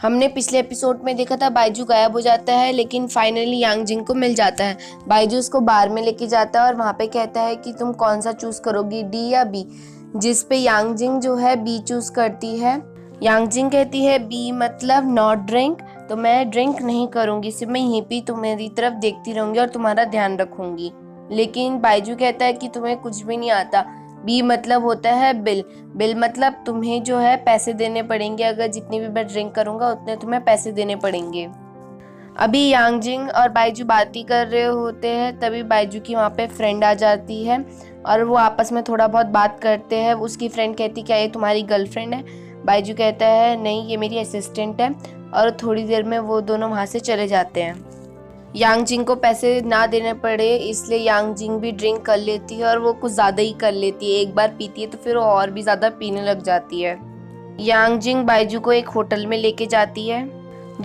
हमने पिछले एपिसोड में देखा था बाइजू गायब हो जाता है, लेकिन फाइनली यांग जिंग को मिल जाता है। बाइजू उसको बार में लेके जाता है और वहाँ पे कहता है कि तुम कौन सा चूज करोगी, डी या बी। जिस पे यांग जिंग जो है बी चूज करती है। यांग जिंग कहती है बी मतलब नॉट ड्रिंक, तो मैं ड्रिंक नहीं करूँगी, सिर्फ मैं यहीं पे तुम्हारी तरफ देखती रहूँगी और तुम्हारा ध्यान रखूँगी। लेकिन बाइजू कहता है कि तुम्हें कुछ भी नहीं आता। बी मतलब होता है बिल। बिल मतलब तुम्हें जो है पैसे देने पड़ेंगे, अगर जितनी भी मैं ड्रिंक करूँगा उतने तुम्हें पैसे देने पड़ेंगे। अभी यांग जिंग और बाइजू बात ही कर रहे होते हैं, तभी बाइजू की वहाँ पे फ्रेंड आ जाती है और वो आपस में थोड़ा बहुत बात करते हैं। उसकी फ्रेंड कहती क्या ये तुम्हारी गर्लफ्रेंड है? बाइजू कहता है नहीं, ये मेरी असिस्टेंट है। और थोड़ी देर में वो दोनों वहाँ से चले जाते हैं। यांग जिंग को पैसे ना देने पड़े इसलिए यांग जिंग भी ड्रिंक कर लेती है और वो कुछ ज़्यादा ही कर लेती है। एक बार पीती है तो फिर वो और भी ज़्यादा पीने लग जाती है। यांग जिंग बाइजू को एक होटल में लेके जाती है।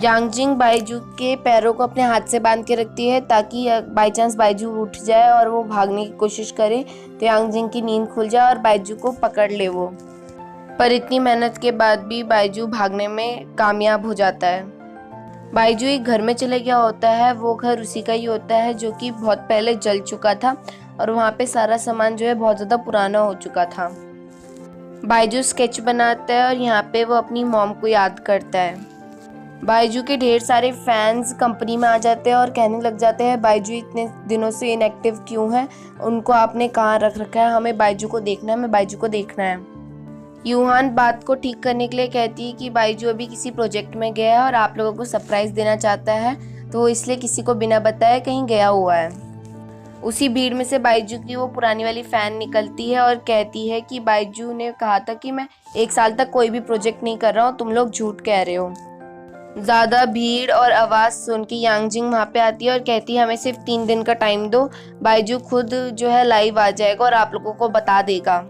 यांग जिंग बाइजू के पैरों को अपने हाथ से बांध के रखती है ताकि बाई चांस बाइजू उठ जाए और वो भागने की कोशिश करे तो यांग जिंग की नींद खुल जाए और बाइजू को पकड़ ले वो। पर इतनी मेहनत के बाद भी बाइजू भागने में कामयाब हो जाता है। बाइजू एक घर में चले गया होता है, वो घर उसी का ही होता है जो कि बहुत पहले जल चुका था और वहाँ पे सारा सामान जो है बहुत ज़्यादा पुराना हो चुका था। बाइजू स्केच बनाता है और यहाँ पे वो अपनी मॉम को याद करता है। बाइजू के ढेर सारे फैंस कंपनी में आ जाते हैं और कहने लग जाते हैं बाइजू इतने दिनों से इनएक्टिव क्यों है, उनको आपने कहाँ रख रखा है, हमें बाइजू को देखना है, हमें बाइजू को देखना है। यूहान बात को ठीक करने के लिए कहती है कि बाइजू अभी किसी प्रोजेक्ट में गया है और आप लोगों को सरप्राइज देना चाहता है, तो इसलिए किसी को बिना बताए कहीं गया हुआ है। उसी भीड़ में से बाइजू की वो पुरानी वाली फैन निकलती है और कहती है कि बाइजू ने कहा था कि मैं 1 साल तक कोई भी प्रोजेक्ट नहीं कर रहा हूँ, तुम लोग झूठ कह रहे हो। ज़्यादा भीड़ और आवाज़ सुन के यांग जिंग वहाँ पे आती है और कहती है हमें सिर्फ 3 दिन का टाइम दो, बाइजू खुद जो है लाइव आ जाएगा और आप लोगों को बता देगा।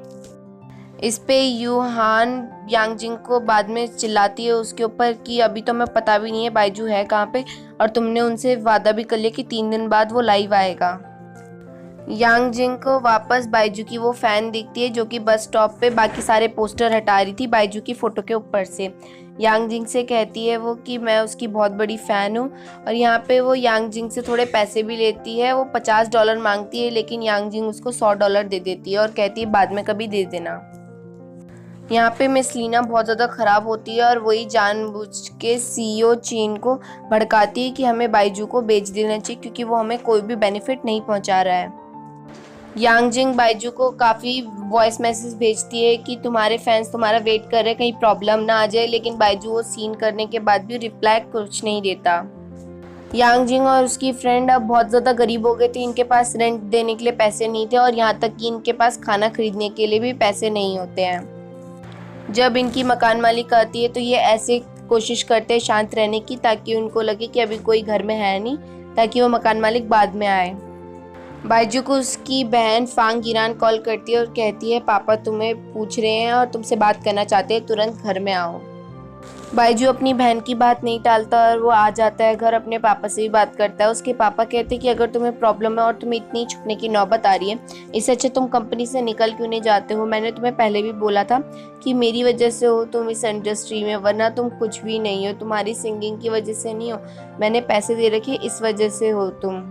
इस पे यूहान यांग जिंग को बाद में चिल्लाती है उसके ऊपर कि अभी तो हमें पता भी नहीं है बाइजू है कहाँ पे और तुमने उनसे वादा भी कर लिया कि 3 दिन बाद वो लाइव आएगा। यांग जिंग को वापस बाइजू की वो फैन दिखती है जो कि बस स्टॉप पे बाकी सारे पोस्टर हटा रही थी बाइजू की फ़ोटो के ऊपर से। यांग जिंग से कहती है वो कि मैं उसकी बहुत बड़ी फ़ैन हूँ और यहाँ पे वो यांग जिंग से थोड़े पैसे भी लेती है। वो $50 मांगती है लेकिन यांग जिंग उसको $100 दे देती है और कहती है बाद में कभी दे देना। यहाँ पे मिस लीना बहुत ज़्यादा ख़राब होती है और वही जानबूझ के सीईओ चीन को भड़काती है कि हमें बाइजू को बेच देना चाहिए क्योंकि वो हमें कोई भी बेनिफिट नहीं पहुँचा रहा है। यांग जिंग बाइजू को काफ़ी वॉइस मैसेज भेजती है कि तुम्हारे फैंस तुम्हारा वेट कर रहे हैं, कहीं प्रॉब्लम ना आ जाए, लेकिन बाइजू वो सीन करने के बाद भी रिप्लाई कुछ नहीं देता। यांग जिंग और उसकी फ्रेंड अब बहुत ज़्यादा गरीब हो गए थे, इनके पास रेंट देने के लिए पैसे नहीं थे और यहाँ तक कि इनके पास खाना खरीदने के लिए भी पैसे नहीं होते हैं। जब इनकी मकान मालिक आती है तो ये ऐसे कोशिश करते हैं शांत रहने की ताकि उनको लगे कि अभी कोई घर में है नहीं, ताकि वो मकान मालिक बाद में आए। बाइजू को उसकी बहन फांग ईरान कॉल करती है और कहती है पापा तुम्हें पूछ रहे हैं और तुमसे बात करना चाहते हैं, तुरंत घर में आओ। बाइजू अपनी बहन की बात नहीं टालता और वो आ जाता है घर, अपने पापा से भी बात करता है। उसके पापा कहते हैं कि अगर तुम्हें प्रॉब्लम है और तुम्हें इतनी छुपने की नौबत आ रही है, इससे अच्छा तुम कंपनी से निकल क्यों नहीं जाते हो। मैंने तुम्हें पहले भी बोला था कि मेरी वजह से हो तुम इस इंडस्ट्री में, वरना तुम कुछ भी नहीं हो। तुम्हारी सिंगिंग की वजह से नहीं हो, मैंने पैसे दे रखे इस वजह से हो तुम।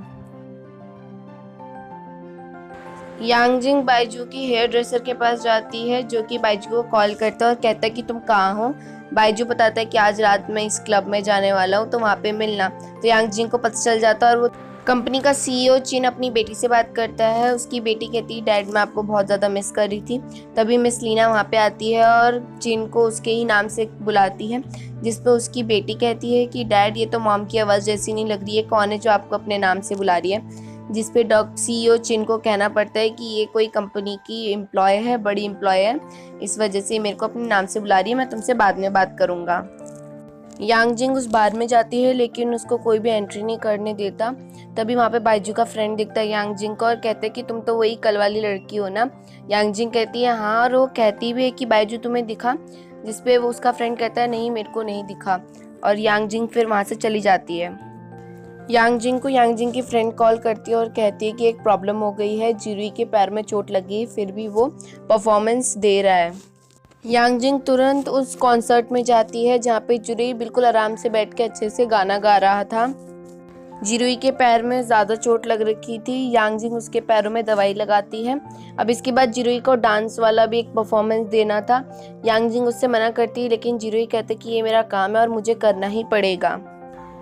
यांग जिंग बाइजू की हेयर ड्रेसर के पास जाती है जो कि बाइजू को कॉल करता है और कहता है कि तुम कहाँ हो। बाइजू बताता है कि आज रात मैं इस क्लब में जाने वाला हूँ तो वहाँ पे मिलना। तो यांग जिंग को पता चल जाता है और वो कंपनी का सीईओ चिन अपनी बेटी से बात करता है। उसकी बेटी कहती है डैड मैं आपको बहुत ज़्यादा मिस कर रही थी। तभी मिस लीना वहाँ पे आती है और चिन को उसके ही नाम से बुलाती है, जिस पर उसकी बेटी कहती है कि डैड ये तो मॉम की आवाज़ जैसी नहीं लग रही है, कौन है जो आपको अपने नाम से बुला रही है। जिस पे सीईओ चिन को कहना पड़ता है कि ये कोई कंपनी की एम्प्लॉय है, बड़ी एम्प्लॉय है, इस वजह से मेरे को अपने नाम से बुला रही है, मैं तुमसे बाद में बात करूँगा। यांग जिंग उस बार में जाती है लेकिन उसको कोई भी एंट्री नहीं करने देता। तभी वहाँ पे बाइजू का फ्रेंड दिखता है यांग जिंग को और कहते हैं कि तुम तो वही कल वाली लड़की हो ना। यांग जिंग कहती है हाँ, और वो कहती भी है कि बाइजू तुम्हें दिखा, जिस पे वो उसका फ्रेंड कहता है नहीं मेरे को नहीं दिखा, और यांग जिंग फिर वहाँ से चली जाती है। यांग जिंग को यांग जिंग की फ्रेंड कॉल करती है और कहती है कि एक प्रॉब्लम हो गई है, जिरुई के पैर में चोट लगी है फिर भी वो परफॉर्मेंस दे रहा है। यांगजिंग तुरंत उस कॉन्सर्ट में जाती है जहाँ पे जिरुई बिल्कुल आराम से बैठ के अच्छे से गाना गा रहा था। जिरुई के पैर में ज़्यादा चोट लग रखी थी। यांगजिंग उसके पैरों में दवाई लगाती है। अब इसके बाद जिरुई को डांस वाला भी एक परफॉर्मेंस देना था। यांगजिंग उससे मना करती है, लेकिन जिरुई कहते कि ये मेरा काम है और मुझे करना ही पड़ेगा।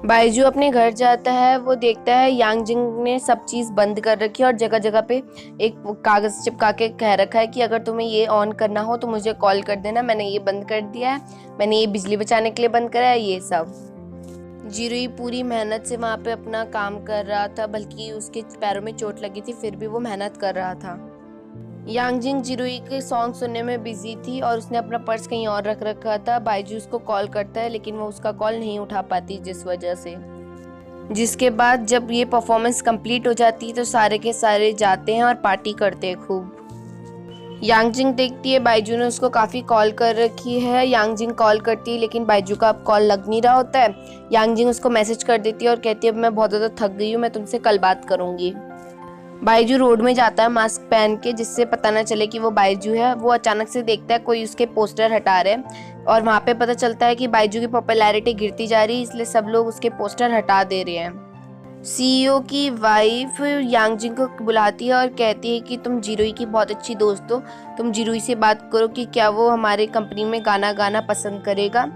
बाइजू अपने घर जाता है। वो देखता है यांगजिंग ने सब चीज़ बंद कर रखी है और जगह जगह पे एक कागज़ चिपका के कह रखा है कि अगर तुम्हें ये ऑन करना हो तो मुझे कॉल कर देना, मैंने ये बंद कर दिया है, मैंने ये बिजली बचाने के लिए बंद करा है, ये सब। जिरुई पूरी मेहनत से वहाँ पे अपना काम कर रहा था, बल्कि उसके पैरों में चोट लगी थी, फिर भी वो मेहनत कर रहा था। यांगजिंग जिरुई के सॉन्ग सुनने में बिजी थी और उसने अपना पर्स कहीं और रख रखा था। बाइजू उसको कॉल करता है, लेकिन वो उसका कॉल नहीं उठा पाती, जिस वजह से। जिसके बाद जब ये परफॉर्मेंस कंप्लीट हो जाती है तो सारे के सारे जाते हैं और पार्टी करते हैं खूब। यांगजिंग देखती है बाइजू ने उसको काफ़ी कॉल कर रखी है। यांगजिंग कॉल करती है, लेकिन बाइजू का अब कॉल लग नहीं रहा होता है। यांगजिंग उसको मैसेज कर देती है और कहती है अब मैं बहुत ज़्यादा थक गई हूँ, मैं तुमसे कल बात करूँगी। बाइजू रोड में जाता है मास्क पहन के, जिससे पता ना चले कि वो बाइजू है। वो अचानक से देखता है कोई उसके पोस्टर हटा रहे हैं और वहाँ पे पता चलता है कि बाइजू की पॉपुलैरिटी गिरती जा रही है, इसलिए सब लोग उसके पोस्टर हटा दे रहे हैं। सीईओ की वाइफ यांगजिंग को बुलाती है और कहती है कि तुम जिरुई की बहुत अच्छी दोस्त हो, तुम जिरुई से बात करो कि क्या वो हमारे कंपनी में गाना गाना पसंद करेगा।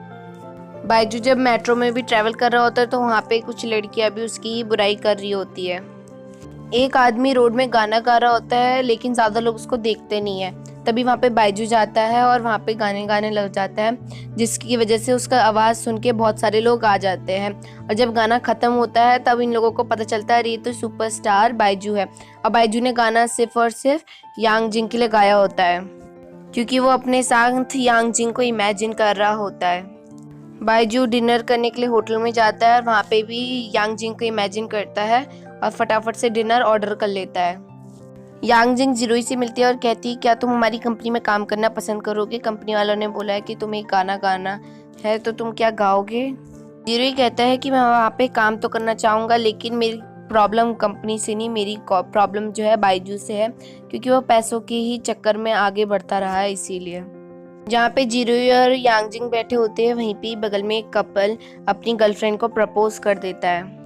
बाइजू जब मेट्रो में भी ट्रैवल कर रहा होता है तो वहाँ पे कुछ लड़कियाँ भी उसकी ही बुराई कर रही होती है। एक आदमी रोड में गाना गा रहा होता है, लेकिन ज़्यादा लोग उसको देखते नहीं है। तभी वहाँ पे बाइजू जाता है और वहाँ पे गाने गाने लग जाता है, जिसकी वजह से उसका आवाज़ सुन के बहुत सारे लोग आ जाते हैं। और जब गाना ख़त्म होता है तब इन लोगों को पता चलता है ये तो सुपरस्टार बाइजू है। और बाइजू ने गाना सिर्फ और सिर्फ यांगजिंग के लिए गाया होता है, क्योंकि वो अपने साथ यांगजिंग को इमेजिन कर रहा होता है। बाइजू डिनर करने के लिए होटल में जाता है और वहाँ पे भी यांगजिंग को इमेजिन करता है और फटाफट से डिनर ऑर्डर कर लेता है। यांगजिंग जिरुई से मिलती है और कहती है क्या तुम हमारी कंपनी में काम करना पसंद करोगे? कंपनी वालों ने बोला है कि तुम्हें गाना गाना है, तो तुम क्या गाओगे? जिरुई कहता है कि मैं वहाँ पे काम तो करना चाहूँगा, लेकिन मेरी प्रॉब्लम कंपनी से नहीं, मेरी प्रॉब्लम जो है बाइजू से है, क्योंकि वो पैसों के ही चक्कर में आगे बढ़ता रहा है, इसीलिए। जहाँ पे जिरुई और यांगजिंग बैठे होते हैं वहीं पे बगल में एक कपल अपनी गर्लफ्रेंड को प्रपोज कर देता है।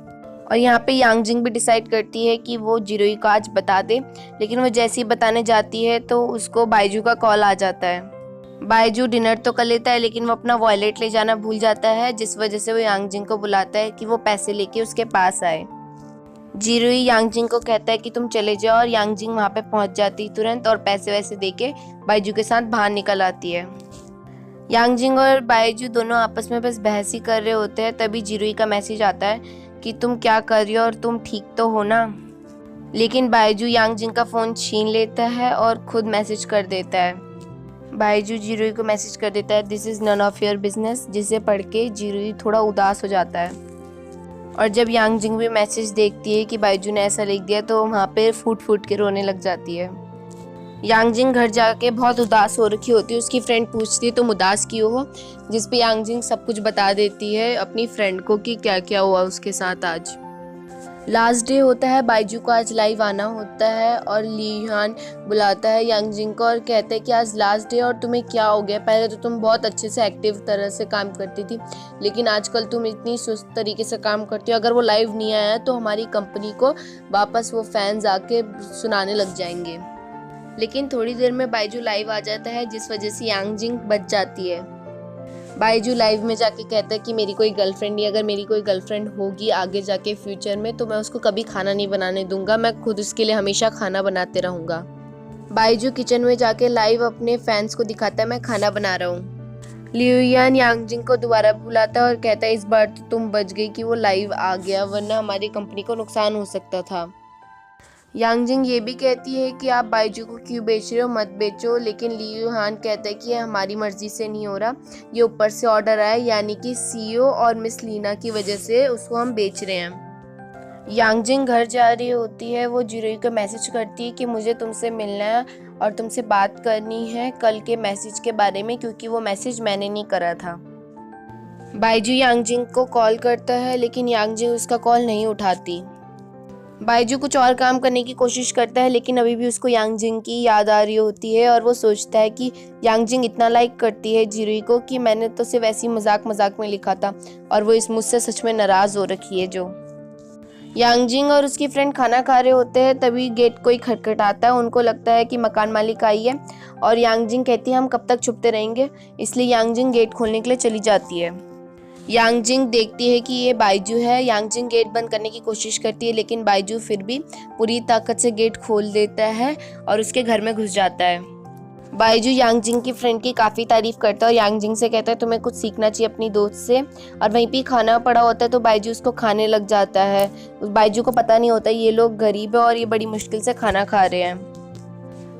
और यहाँ पे यांगजिंग भी डिसाइड करती है कि वो जिरुई को आज बता दे, लेकिन वो जैसे ही बताने जाती है तो उसको बाइजू का कॉल आ जाता है। बाइजू डिनर तो कर लेता है, लेकिन वो अपना वॉलेट ले जाना भूल जाता है, जिस वजह से वो यांगजिंग को बुलाता है कि वो पैसे लेके उसके पास आए। जिरुई यांगजिंग को कहता है कि तुम चले जाओ, और यांगजिंग वहाँ पे पहुँच जाती तुरंत और पैसे वैसे देके बाइजू के साथ बाहर निकल आती है। यांगजिंग और बाइजू दोनों आपस में बस बहस ही कर रहे होते हैं, तभी जिरुई का मैसेज आता है कि तुम क्या कर रही हो और तुम ठीक तो हो ना। लेकिन बाइजू यांगजिंग का फ़ोन छीन लेता है और खुद मैसेज कर देता है। बाइजू जिरुई को मैसेज कर देता है this is none of your business, जिसे पढ़ के जिरुई थोड़ा उदास हो जाता है। और जब यांगजिंग भी मैसेज देखती है कि बाइजू ने ऐसा लिख दिया तो वहाँ पे फूट फूट के रोने लग जाती है। यांगजिंग घर जाके बहुत उदास हो रखी होती है। उसकी फ्रेंड पूछती है तुम उदास क्यों हो, जिस पे यांगजिंग सब कुछ बता देती है अपनी फ्रेंड को कि क्या क्या हुआ उसके साथ। आज लास्ट डे होता है, बाइजू को आज लाइव आना होता है और लीहान बुलाता है यांगजिंग को और कहते हैं कि आज लास्ट डे और तुम्हें क्या हो गया, पहले तो तुम बहुत अच्छे से एक्टिव तरह से काम करती थी, लेकिन आजकल तुम इतनी सुस्त तरीके से काम करती हो, अगर वो लाइव नहीं आया तो हमारी कंपनी को वापस वो फैंस आके सुनाने लग जाएंगे। लेकिन थोड़ी देर में बाइजू लाइव आ जाता है, जिस वजह से यांगजिंग बच जाती है। बाइजू लाइव में जाके कहता है कि मेरी कोई गर्लफ्रेंड नहीं, अगर मेरी कोई गर्लफ्रेंड होगी आगे जाके फ्यूचर में तो मैं उसको कभी खाना नहीं बनाने दूंगा, मैं खुद उसके लिए हमेशा खाना बनाते रहूँगा। बाइजू किचन में जाके लाइव अपने फैंस को दिखाता है मैं खाना बना रहा हूँ। लियुयान यांगजिंग को दोबारा बुलाता है और कहता है इस बार तो तुम बच गई कि वो लाइव आ गया, वरना हमारी कंपनी को नुकसान हो सकता था। यांगजिंग ये भी कहती है कि आप बाइजू को क्यों बेच रहे हो, मत बेचो, लेकिन लियुहान कहता है कि ये हमारी मर्जी से नहीं हो रहा, ये ऊपर से ऑर्डर आया, यानी कि सीईओ और मिस लीना की वजह से उसको हम बेच रहे हैं। यांगजिंग घर जा रही होती है, वो जिरुई को मैसेज करती है कि मुझे तुमसे मिलना है और तुमसे बात करनी है कल के मैसेज के बारे में, क्योंकि वो मैसेज मैंने नहीं करा था। बाइजू यांगजिंग को कॉल करता है, लेकिन यांगजिंग उसका कॉल नहीं उठाती। बाइजू कुछ और काम करने की कोशिश करता है लेकिन अभी भी उसको यांगजिंग की याद आ रही होती है और वो सोचता है कि यांगजिंग इतना लाइक करती है जिरुई को कि मैंने तो सिर्फ ऐसी मजाक मजाक में लिखा था और वो इस मुझसे सच में नाराज़ हो रखी है। जो यांगजिंग और उसकी फ्रेंड खाना खा रहे होते हैं तभी गेट कोई खटखटाता है। उनको लगता है कि मकान मालिक आई है और यांगजिंग कहती है हम कब तक छुपते रहेंगे, इसलिए यांगजिंग गेट खोलने के लिए चली जाती है। यांगजिंग देखती है कि ये बाइजू है। यांगजिंग गेट बंद करने की कोशिश करती है लेकिन बाइजू फिर भी पूरी ताकत से गेट खोल देता है और उसके घर में घुस जाता है। बाइजू यांगजिंग की फ्रेंड की काफ़ी तारीफ करता है और यांगजिंग से कहता है तुम्हें कुछ सीखना चाहिए अपनी दोस्त से। और वहीं पे खाना पड़ा होता है तो बाइजू उसको खाने लग जाता है। बाइजू को पता नहीं होता ये लोग गरीब है और ये बड़ी मुश्किल से खाना खा रहे हैं।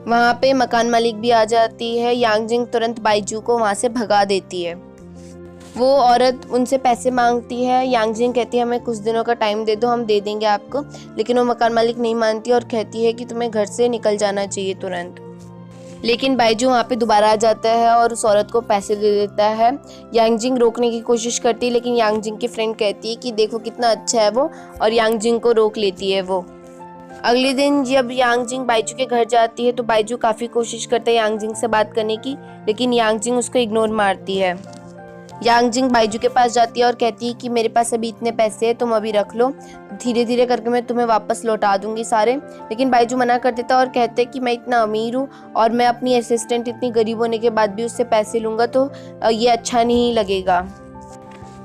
वहाँ पे मकान मालिक भी आ जाती है। यांगजिंग तुरंत बाइजू को वहाँ से भगा देती है। वो औरत उनसे पैसे मांगती है। यांगजिंग कहती है हमें कुछ दिनों का टाइम दे दो, हम दे देंगे आपको, लेकिन वो मकान मालिक नहीं मानती और कहती है कि तुम्हें घर से निकल जाना चाहिए तुरंत। लेकिन बाइजू वहाँ पे दोबारा आ जाता है और उस औरत को पैसे दे देता है। यांगजिंग रोकने की कोशिश करती है लेकिन यांगजिंग की फ्रेंड कहती है कि देखो कितना अच्छा है वो, और यांगजिंग को रोक लेती है वो। अगले दिन जब यांगजिंग बाइजू के घर जाती है तो बाइजू काफ़ी कोशिश करता है यांगजिंग से बात करने की, लेकिन यांगजिंग उसको इग्नोर मारती है। यांगजिंग बाइजू के पास जाती है और कहती है कि मेरे पास अभी इतने पैसे हैं, तुम अभी रख लो, धीरे धीरे करके मैं तुम्हें वापस लौटा दूंगी सारे। लेकिन बाइजू मना कर देता है और कहते हैं कि मैं इतना अमीर हूँ और मैं अपनी असिस्टेंट इतनी गरीब होने के बाद भी उससे पैसे लूँगा तो ये अच्छा नहीं लगेगा।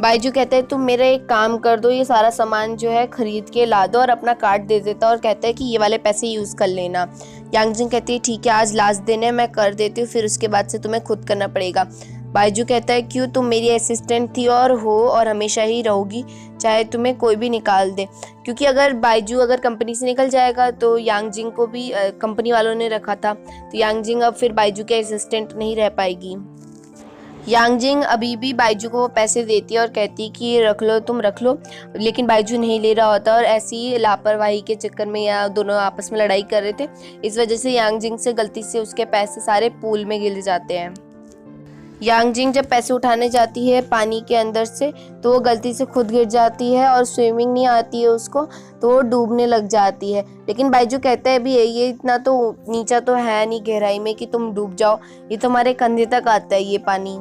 बाइजू कहता है तुम मेरा एक काम कर दो, ये सारा सामान जो है खरीद के ला दो, और अपना कार्ड दे देता है और कहता है कि ये वाले पैसे यूज़ कर लेना। यांगजिंग कहती है ठीक है आज लास्ट दिन है, मैं कर देती हूँ, फिर उसके बाद से तुम्हें खुद करना पड़ेगा। बाइजू कहता है क्यों, तुम मेरी असिस्टेंट थी और हो और हमेशा ही रहोगी, चाहे तुम्हें कोई भी निकाल दे। क्योंकि अगर बाइजू कंपनी से निकल जाएगा तो यांगजिंग को भी कंपनी वालों ने रखा था, तो यांगजिंग अब फिर बाइजू के असिस्टेंट नहीं रह पाएगी। यांगजिंग अभी भी बाइजू को वो पैसे देती है और कहती है कि रख लो, तुम रख लो, लेकिन बाइजू नहीं ले रहा होता और ऐसी लापरवाही के चक्कर में या दोनों आपस में लड़ाई कर रहे थे, इस वजह से यांगजिंग से गलती से उसके पैसे सारे पूल में गिर जाते हैं। यांगजिंग जब पैसे उठाने जाती है पानी के अंदर से तो वो गलती से खुद गिर जाती है और स्विमिंग नहीं आती है उसको, तो वो डूबने लग जाती है। लेकिन बाइजू कहता है भी ये इतना तो नीचा तो है नहीं गहराई में कि तुम डूब जाओ, ये तुम्हारे कंधे तक आता है ये पानी।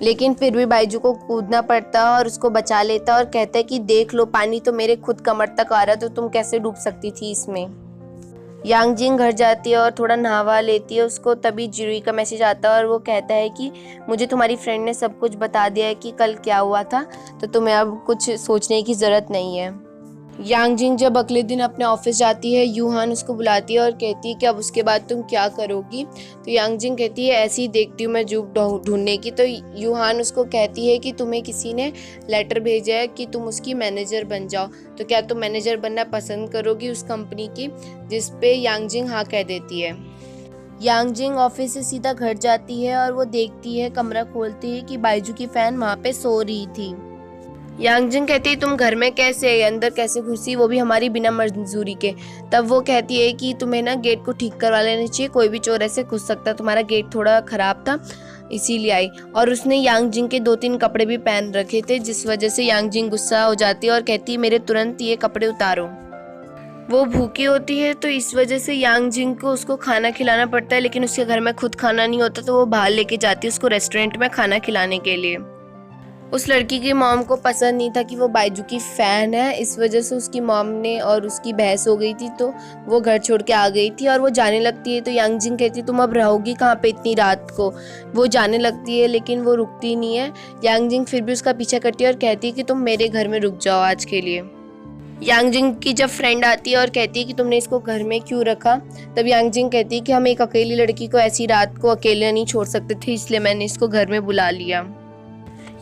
लेकिन फिर भी बाइजू को कूदना पड़ता है और उसको बचा लेता है और कहता है कि देख लो पानी तो मेरे खुद कमर तक आ रहा है, तो तुम कैसे डूब सकती थी इसमें। यांगजिंग घर जाती है और थोड़ा नहावा लेती है उसको, तभी जिरुई का मैसेज आता है और वो कहता है कि मुझे तुम्हारी फ्रेंड ने सब कुछ बता दिया है कि कल क्या हुआ था, तो तुम्हें अब कुछ सोचने की ज़रूरत नहीं है। यांगजिंग जब अगले दिन अपने ऑफिस जाती है यूहान उसको बुलाती है और कहती है कि अब उसके बाद तुम क्या करोगी। तो यांगजिंग कहती है ऐसे ही देखती हूँ मैं जॉब ढूंढने की। तो यूहान उसको कहती है कि तुम्हें किसी ने लेटर भेजा है कि तुम उसकी मैनेजर बन जाओ, तो क्या तुम मैनेजर बनना पसंद करोगी उस कंपनी की, जिस पे यांगजिंग हाँ कह देती है। यांगजिंग ऑफिस से सीधा घर जाती है और वो देखती है, कमरा खोलती है कि बाइजू की फ़ैन वहाँ पे सो रही थी। यांगजिंग कहती है तुम घर में कैसे, अंदर कैसे घुसी, वो भी हमारी बिना मंजूरी के। तब वो कहती है कि तुम्हें ना गेट को ठीक करवा लेना चाहिए, कोई भी चोर ऐसे घुस सकता, तुम्हारा गेट थोड़ा ख़राब था इसीलिए आई। और उसने यांगजिंग के 2-3 कपड़े भी पहन रखे थे, जिस वजह से यांगजिंग गुस्सा हो जाती है और कहती है मेरे तुरंत ये कपड़े उतारो। वो भूखी होती है तो इस वजह से यांगजिंग को उसको खाना खिलाना पड़ता है, लेकिन उसके घर में खुद खाना नहीं होता तो वो बाहर लेके जाती है उसको रेस्टोरेंट में खाना खिलाने के लिए। उस लड़की की मॉम को पसंद नहीं था कि वो बाइजू की फ़ैन है, इस वजह से उसकी मॉम ने और उसकी बहस हो गई थी, तो वो घर छोड़ के आ गई थी और वो जाने लगती है। तो यांगजिंग कहती है तुम अब रहोगी कहाँ पे इतनी रात को। वो जाने लगती है लेकिन वो रुकती नहीं है। यांगजिंग फिर भी उसका पीछा करती है और कहती है कि तुम मेरे घर में रुक जाओ आज के लिए। यांगजिंग की जब फ्रेंड आती है और कहती है कि तुमने इसको घर में क्यों रखा, तब यांगजिंग कहती है कि हम एक अकेली लड़की को ऐसी रात को अकेले नहीं छोड़ सकते थे, इसलिए मैंने इसको घर में बुला लिया।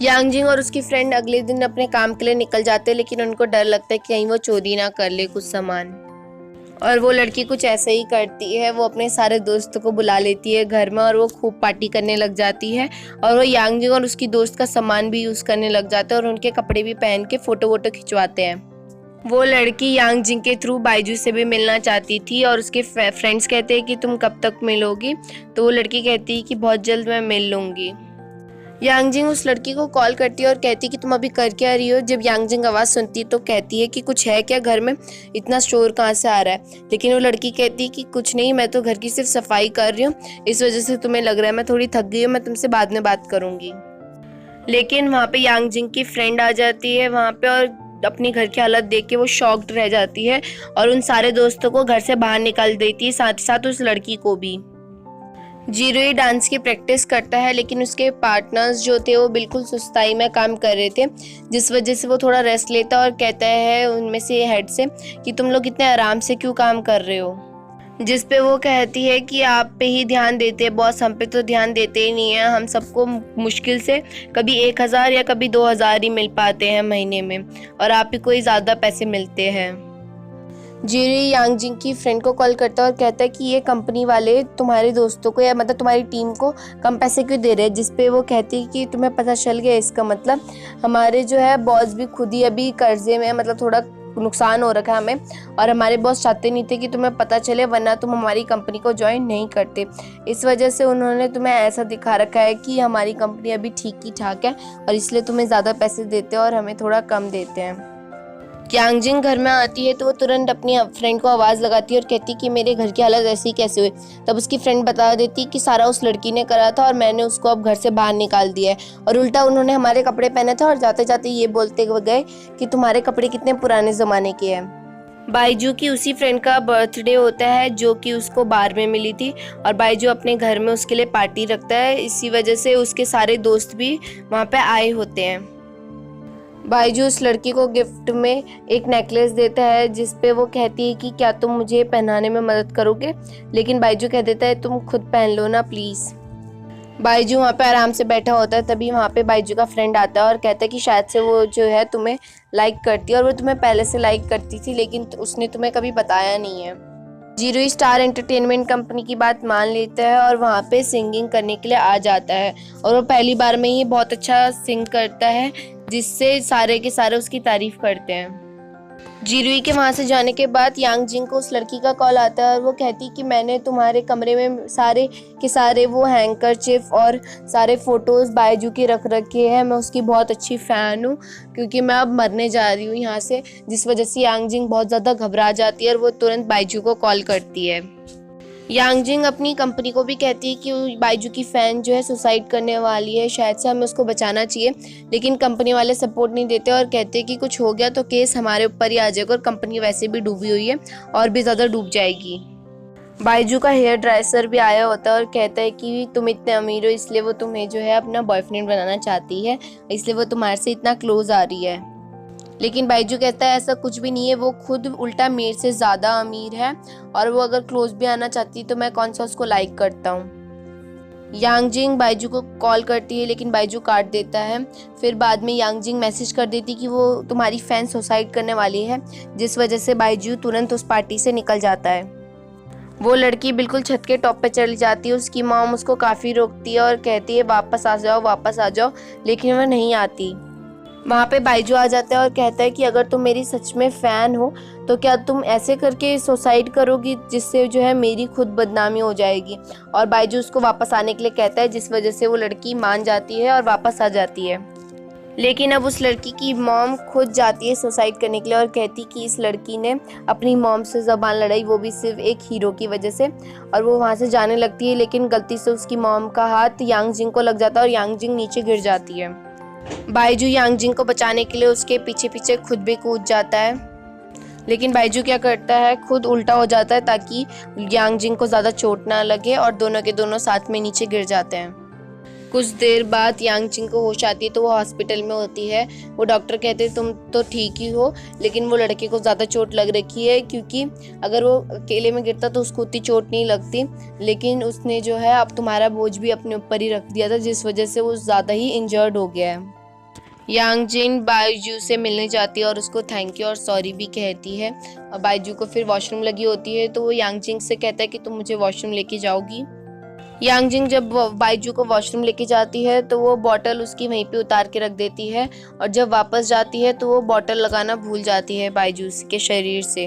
यांगजिंग और उसकी फ्रेंड अगले दिन अपने काम के लिए निकल जाते हैं, लेकिन उनको डर लगता है कि कहीं वो चोरी ना कर ले कुछ सामान। और वो लड़की कुछ ऐसे ही करती है, वो अपने सारे दोस्तों को बुला लेती है घर में और वो खूब पार्टी करने लग जाती है। और वो यांगजिंग और उसकी दोस्त का सामान भी यूज़ करने लग जाते हैं और उनके कपड़े भी पहन के फ़ोटो वोटो खिंचवाते हैं। वो लड़की यांगजिंग के थ्रू बाइजू से भी मिलना चाहती थी और उसके फ्रेंड्स कहते हैं कि तुम कब तक मिलोगी, तो वो लड़की कहती है कि बहुत जल्द मैं मिल लूँगी। यांगजिंग उस लड़की को कॉल करती है और कहती है कि तुम अभी कर क्या रही हो। जब यांगजिंग आवाज़ सुनती है तो कहती है कि कुछ है क्या घर में, इतना शोर कहाँ से आ रहा है। लेकिन वो लड़की कहती है कि कुछ नहीं, मैं तो घर की सिर्फ सफाई कर रही हूँ, इस वजह से तुम्हें लग रहा है, मैं थोड़ी थक गई हूँ, मैं तुमसे बाद में बात करूँगी। लेकिन वहाँ पे यांगजिंग की फ्रेंड आ जाती है वहाँ पे और अपनी घर की हालत देख के वो शॉक्ड रह जाती है और उन सारे दोस्तों को घर से बाहर निकाल देती है, साथ ही साथ उस लड़की को भी। जीरोई डांस की प्रैक्टिस करता है लेकिन उसके पार्टनर्स जो थे वो बिल्कुल सुस्ताई में काम कर रहे थे, जिस वजह से वो थोड़ा रेस्ट लेता और कहता है उनमें से हेड से कि तुम लोग इतने आराम से क्यों काम कर रहे हो। जिस पे वो कहती है कि आप पे ही ध्यान देते हैं बॉस, हम पे तो ध्यान देते ही नहीं है, हम सबको मुश्किल से कभी 1000 या कभी 2000 ही मिल पाते हैं महीने में और आप ही को ही ज़्यादा पैसे मिलते हैं। जीरी यांगजिंग की फ्रेंड को कॉल करता है और कहता है कि ये कंपनी वाले तुम्हारे दोस्तों को या मतलब तुम्हारी टीम को कम पैसे क्यों दे रहे हैं। जिस पे वो कहती है कि तुम्हें पता चल गया, इसका मतलब हमारे जो है बॉस भी खुद ही अभी कर्जे में, मतलब थोड़ा नुकसान हो रखा है हमें, और हमारे बॉस चाहते नहीं थे कि तुम्हें पता चले, वरना तुम हमारी कंपनी को ज्वाइन नहीं करते। इस वजह से उन्होंने तुम्हें ऐसा दिखा रखा है कि हमारी कंपनी अभी ठीक ही ठाक है और इसलिए तुम्हें ज़्यादा पैसे देते हैं और हमें थोड़ा कम देते हैं। यांगजिंग घर में आती है तो वो तुरंत अपनी फ्रेंड को आवाज़ लगाती है और कहती है कि मेरे घर की हालत ऐसी कैसे हुई। तब उसकी फ्रेंड बता देती कि सारा उस लड़की ने करा था और मैंने उसको अब घर से बाहर निकाल दिया है, और उल्टा उन्होंने हमारे कपड़े पहने थे और जाते जाते ये बोलते गए कि तुम्हारे कपड़े कितने पुराने ज़माने के हैं। बाइजू की उसी फ्रेंड का बर्थडे होता है जो कि उसको बार में मिली थी और बाइजू अपने घर में उसके लिए पार्टी रखता है, इसी वजह से उसके सारे दोस्त भी वहाँ पे आए होते हैं। बाइजू उस लड़की को गिफ्ट में एक नेकलेस देता है जिस पे वो कहती है कि क्या तुम मुझे पहनाने में मदद करोगे, लेकिन बाइजू कह देता है तुम खुद पहन लो ना प्लीज़। बाइजू वहाँ पे आराम से बैठा होता है, तभी वहाँ पे बाइजू का फ्रेंड आता है और कहता है कि शायद से वो जो है तुम्हें लाइक करती है और वो तुम्हें पहले से लाइक करती थी लेकिन उसने तुम्हें कभी बताया नहीं है। जीरो स्टार एंटरटेनमेंट कंपनी की बात मान लेता है और वहाँ पे सिंगिंग करने के लिए आ जाता है और वो पहली बार में ही बहुत अच्छा सिंग करता है जिससे सारे के सारे उसकी तारीफ करते हैं। जीरुई के वहाँ से जाने के बाद यांगजिंग को उस लड़की का कॉल आता है और वो कहती कि मैंने तुम्हारे कमरे में सारे के सारे वो हैंकरचिफ और सारे फ़ोटोज़ बाइजू के रख रखे हैं, मैं उसकी बहुत अच्छी फ़ैन हूँ क्योंकि मैं अब मरने जा रही हूँ यहाँ से। जिस वजह से यांगजिंग बहुत ज़्यादा घबरा जाती है और वो तुरंत बाइजू को कॉल करती है। यांगजिंग अपनी कंपनी को भी कहती है कि बाइजू की फ़ैन जो है सुसाइड करने वाली है, शायद से हमें उसको बचाना चाहिए, लेकिन कंपनी वाले सपोर्ट नहीं देते और कहते हैं कि कुछ हो गया तो केस हमारे ऊपर ही आ जाएगा और कंपनी वैसे भी डूबी हुई है और भी ज़्यादा डूब जाएगी। बाइजू का हेयर ड्रेसर भी आया होता है और कहता है कि तुम इतने अमीर हो इसलिए वो तुम्हें जो है अपना बॉयफ्रेंड बनाना चाहती है, इसलिए वो तुम्हारे से इतना क्लोज आ रही है। लेकिन बाइजू कहता है ऐसा कुछ भी नहीं है, वो खुद उल्टा मेरे से ज़्यादा अमीर है और वो अगर क्लोज भी आना चाहती तो मैं कौन सा उसको लाइक करता हूँ। यांगजिंग बाइजू को कॉल करती है लेकिन बाइजू काट देता है। फिर बाद में यांगजिंग मैसेज कर देती कि वो तुम्हारी फ़ैन सुसाइड करने वाली है, जिस वजह से बाइजू तुरंत उस पार्टी से निकल जाता है। वो लड़की बिल्कुल छत के टॉप पे चली जाती है, उसकी मॉम उसको काफ़ी रोकती है और कहती है वापस आ जाओ वापस आ जाओ, लेकिन वह नहीं आती। वहाँ पे बाइजू आ जाता है और कहता है कि अगर तुम मेरी सच में फ़ैन हो तो क्या तुम ऐसे करके सुसाइड करोगी जिससे जो है मेरी खुद बदनामी हो जाएगी। और बाइजू उसको वापस आने के लिए कहता है, जिस वजह से वो लड़की मान जाती है और वापस आ जाती है। लेकिन अब उस लड़की की मॉम खुद जाती है सुसाइड करने के लिए और कहती कि इस लड़की ने अपनी मॉम से ज़बान लड़ाई, वो भी सिर्फ एक हीरो की वजह से, और वो वहाँ से जाने लगती है। लेकिन गलती से उसकी मॉम का हाथ यांगजिंग को लग जाता है और यांगजिंग नीचे गिर जाती है। बाइजू यांगजिंग को बचाने के लिए उसके पीछे पीछे खुद भी कूद जाता है, लेकिन बाइजू क्या करता है खुद उल्टा हो जाता है ताकि यांगजिंग को ज़्यादा चोट ना लगे और दोनों के दोनों साथ में नीचे गिर जाते हैं। कुछ देर बाद यांगजिंग को होश आती है तो वो हॉस्पिटल में होती है। वो डॉक्टर कहते हैं तुम तो ठीक ही हो, लेकिन वो लड़के को ज़्यादा चोट लग रखी है क्योंकि अगर वो अकेले में गिरता तो उसको उतनी चोट नहीं लगती, लेकिन उसने जो है अब तुम्हारा बोझ भी अपने ऊपर ही रख दिया था, जिस वजह से वो ज़्यादा ही इंजर्ड हो गया है। यांगजिंग बाइजू से मिलने जाती है और उसको थैंक यू और सॉरी भी कहती है। और बाइजू को फिर वॉशरूम लगी होती है तो वो यांगजिंग से कहता है कि तुम मुझे वॉशरूम लेके जाओगी। यांगजिंग जब बाइजू को वॉशरूम लेके जाती है तो वो बॉटल उसकी वहीं पे उतार के रख देती है और जब वापस जाती है तो वो बॉटल लगाना भूल जाती है बाइजू के शरीर से।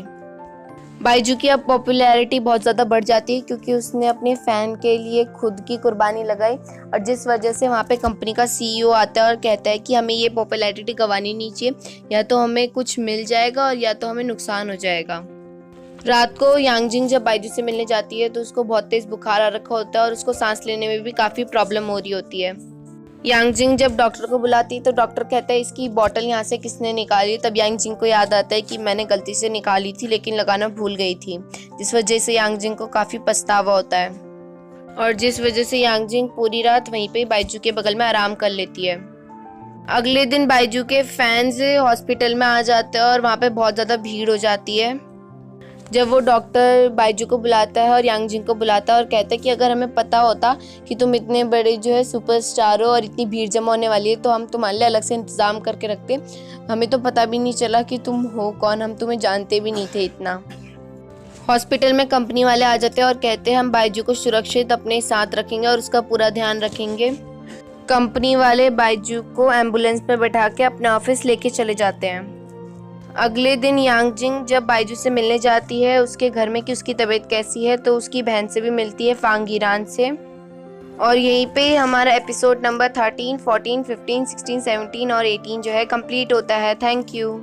बाइजू की अब पॉपुलैरिटी बहुत ज़्यादा बढ़ जाती है क्योंकि उसने अपने फ़ैन के लिए खुद की कुर्बानी लगाई, और जिस वजह से वहाँ पे कंपनी का सीईओ आता है और कहता है कि हमें ये पॉपुलैरिटी गंवानी नहीं चाहिए, या तो हमें कुछ मिल जाएगा और या तो हमें नुकसान हो जाएगा। रात को यांगजिंग जब बाइजू से मिलने जाती है तो उसको बहुत तेज़ बुखार आ रखा होता है और उसको सांस लेने में भी काफ़ी प्रॉब्लम हो रही होती है। यांगजिंग जब डॉक्टर को बुलाती है तो डॉक्टर कहता है इसकी बॉटल यहाँ से किसने निकाली। तब यांगजिंग को याद आता है कि मैंने गलती से निकाली थी लेकिन लगाना भूल गई थी, जिस वजह से यांगजिंग को काफ़ी पछतावा होता है, और जिस वजह से यांगजिंग पूरी रात वहीं पे बाइजू के बगल में आराम कर लेती है। अगले दिन बाइजू के फैंस हॉस्पिटल में आ जाते हैं और वहाँ पे बहुत ज़्यादा भीड़ हो जाती है। जब वो डॉक्टर बाइजू को बुलाता है और यांगजिंग को बुलाता है और कहता है कि अगर हमें पता होता कि तुम इतने बड़े जो है सुपरस्टार हो और इतनी भीड़ जमा होने वाली है तो हम तुम्हारे लिए अलग से इंतज़ाम करके रखते, हमें तो पता भी नहीं चला कि तुम हो कौन, हम तुम्हें जानते भी नहीं थे इतना। हॉस्पिटल में कंपनी वाले आ जाते हैं और कहते हैं हम बाइजू को सुरक्षित अपने साथ रखेंगे और उसका पूरा ध्यान रखेंगे। कंपनी वाले बाइजू को एम्बुलेंस में बैठा के अपने ऑफिस लेके चले जाते हैं। अगले दिन यांगजिंग जब बाइजू से मिलने जाती है उसके घर में कि उसकी तबीयत कैसी है, तो उसकी बहन से भी मिलती है, फांगीरान से। और यहीं पे हमारा एपिसोड नंबर 13, 14, 15, 16, 17 और 18 जो है कंप्लीट होता है। Thank you.